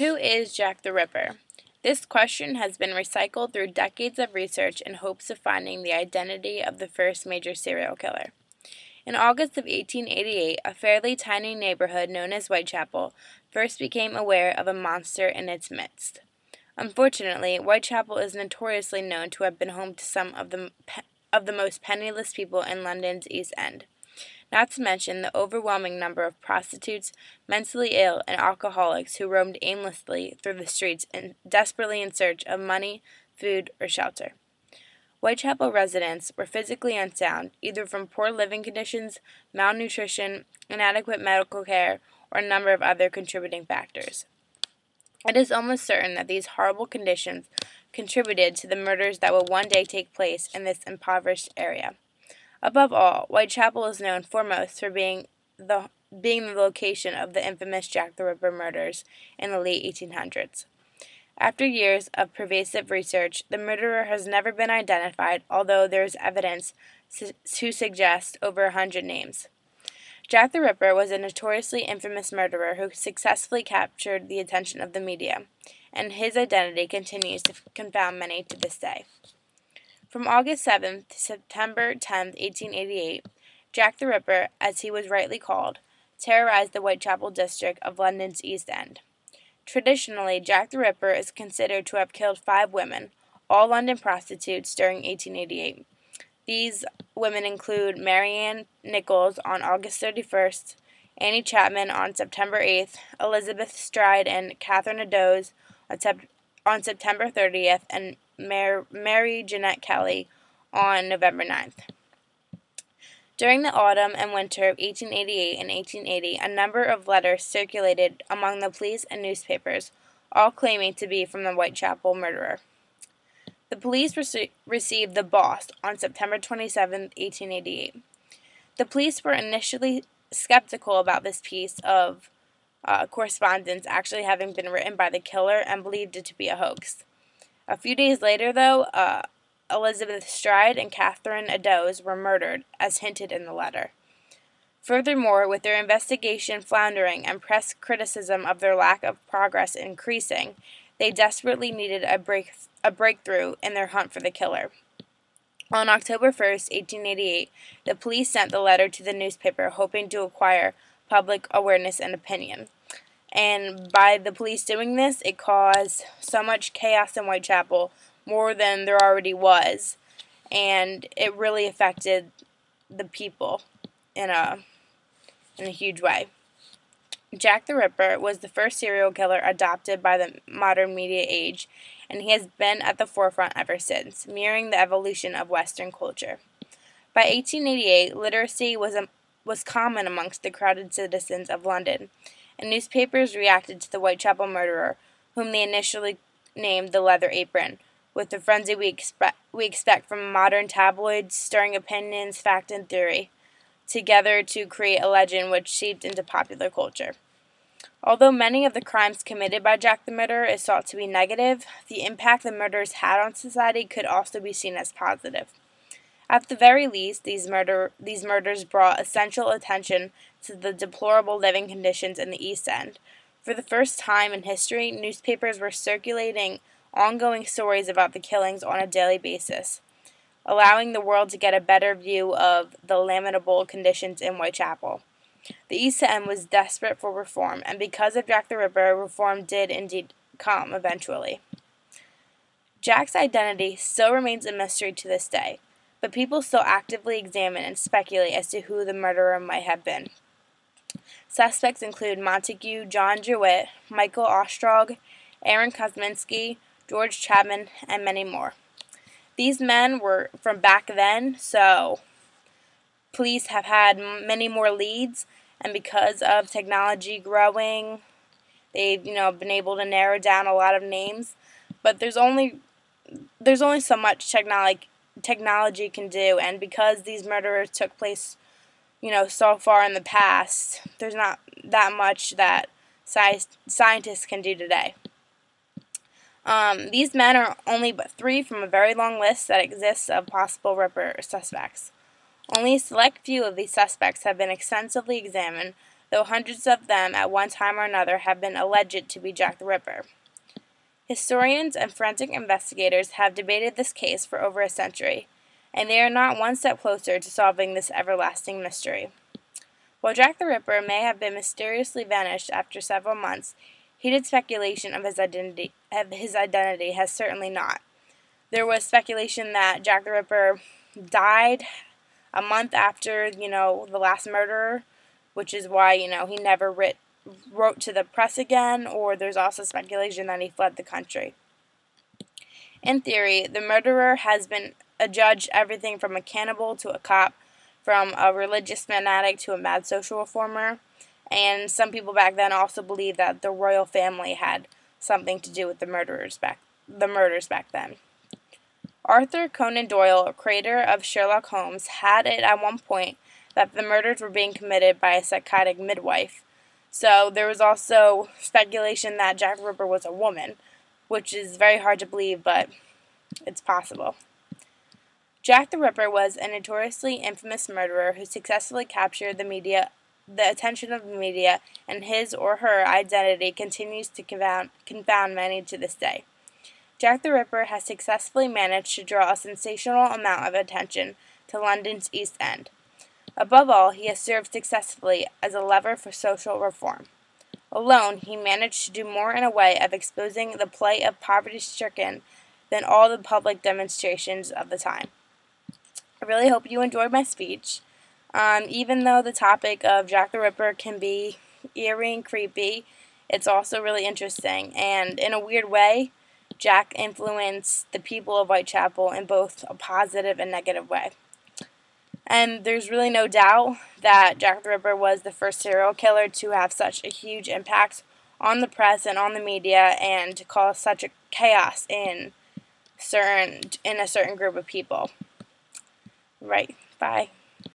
Who is Jack the Ripper? This question has been recycled through decades of research in hopes of finding the identity of the first major serial killer. In August of 1888, a fairly tiny neighborhood known as Whitechapel first became aware of a monster in its midst. Unfortunately, Whitechapel is notoriously known to have been home to some of the most penniless people in London's East End, not to mention the overwhelming number of prostitutes, mentally ill, and alcoholics who roamed aimlessly through the streets desperately in search of money, food, or shelter. Whitechapel residents were physically unsound, either from poor living conditions, malnutrition, inadequate medical care, or a number of other contributing factors. It is almost certain that these horrible conditions contributed to the murders that will one day take place in this impoverished area. Above all, Whitechapel is known foremost for being the location of the infamous Jack the Ripper murders in the late 1800s. After years of pervasive research, the murderer has never been identified, although there is evidence to suggest over 100 names. Jack the Ripper was a notoriously infamous murderer who successfully captured the attention of the media, and his identity continues to confound many to this day. From August 7th to September 10th, 1888, Jack the Ripper, as he was rightly called, terrorized the Whitechapel district of London's East End. Traditionally, Jack the Ripper is considered to have killed 5 women, all London prostitutes, during 1888. These women include Marianne Nichols on August 31st, Annie Chapman on September 8th, Elizabeth Stride and Catherine Eddowes on September 30th, and Mary Jeanette Kelly on November 9th. During the autumn and winter of 1888 and 1880, a number of letters circulated among the police and newspapers, all claiming to be from the Whitechapel murderer. The police received the Boss on September 27, 1888. The police were initially skeptical about this piece of correspondence actually having been written by the killer and believed it to be a hoax. A few days later, though, Elizabeth Stride and Catherine Eddowes were murdered, as hinted in the letter. Furthermore, with their investigation floundering and press criticism of their lack of progress increasing, they desperately needed a breakthrough in their hunt for the killer. On October 1st, 1888, the police sent the letter to the newspaper, hoping to acquire public awareness and opinion. And by the police doing this, it caused so much chaos in Whitechapel, more than there already was, and it really affected the people in a huge way. Jack the Ripper was the first serial killer adopted by the modern media age, and he has been at the forefront ever since, mirroring the evolution of Western culture. By 1888, literacy was common amongst the crowded citizens of London, and newspapers reacted to the Whitechapel murderer, whom they initially named the Leather Apron, with the frenzy we expect from modern tabloids, stirring opinions, fact, and theory, together to create a legend which seeped into popular culture. Although many of the crimes committed by Jack the Murderer is thought to be negative, the impact the murders had on society could also be seen as positive. At the very least, these murders brought essential attention to the deplorable living conditions in the East End. For the first time in history, newspapers were circulating ongoing stories about the killings on a daily basis, allowing the world to get a better view of the lamentable conditions in Whitechapel. The East End was desperate for reform, and because of Jack the Ripper, reform did indeed come eventually. Jack's identity still remains a mystery to this day, but people still actively examine and speculate as to who the murderer might have been. Suspects include Montague John Jewett, Michael Ostrog, Aaron Kosminski, George Chapman, and many more. These men were from back then, so police have had many more leads, and because of technology growing, they've been able to narrow down a lot of names. But there's only so much technology can do, and because these murderers took place, so far in the past, there's not that much that scientists can do today. These men are only but 3 from a very long list that exists of possible Ripper suspects. Only a select few of these suspects have been extensively examined, though hundreds of them at one time or another have been alleged to be Jack the Ripper. Historians and forensic investigators have debated this case for over a century, and they are not one step closer to solving this everlasting mystery. While Jack the Ripper may have been mysteriously vanished after several months, heated speculation of his identity has certainly not. There was speculation that Jack the Ripper died a month after, the last murderer, which is why, he never wrote to the press again, or there's also speculation that he fled the country. In theory, the murderer has been adjudged everything from a cannibal to a cop, from a religious fanatic to a mad social reformer, and some people back then also believed that the royal family had something to do with the murders back then. Arthur Conan Doyle, creator of Sherlock Holmes, had it at one point that the murders were being committed by a psychotic midwife. So there was also speculation that Jack the Ripper was a woman, which is very hard to believe, but it's possible. Jack the Ripper was a notoriously infamous murderer who successfully captured the attention of the media, and his or her identity continues to confound many to this day. Jack the Ripper has successfully managed to draw a sensational amount of attention to London's East End. Above all, he has served successfully as a lever for social reform. Alone, he managed to do more in a way of exposing the plight of poverty-stricken than all the public demonstrations of the time. I really hope you enjoyed my speech. Even though the topic of Jack the Ripper can be eerie and creepy, it's also really interesting. And in a weird way, Jack influenced the people of Whitechapel in both a positive and negative way. And there's really no doubt that Jack the Ripper was the first serial killer to have such a huge impact on the press and on the media, and to cause such a chaos in a certain group of people. Right. Bye.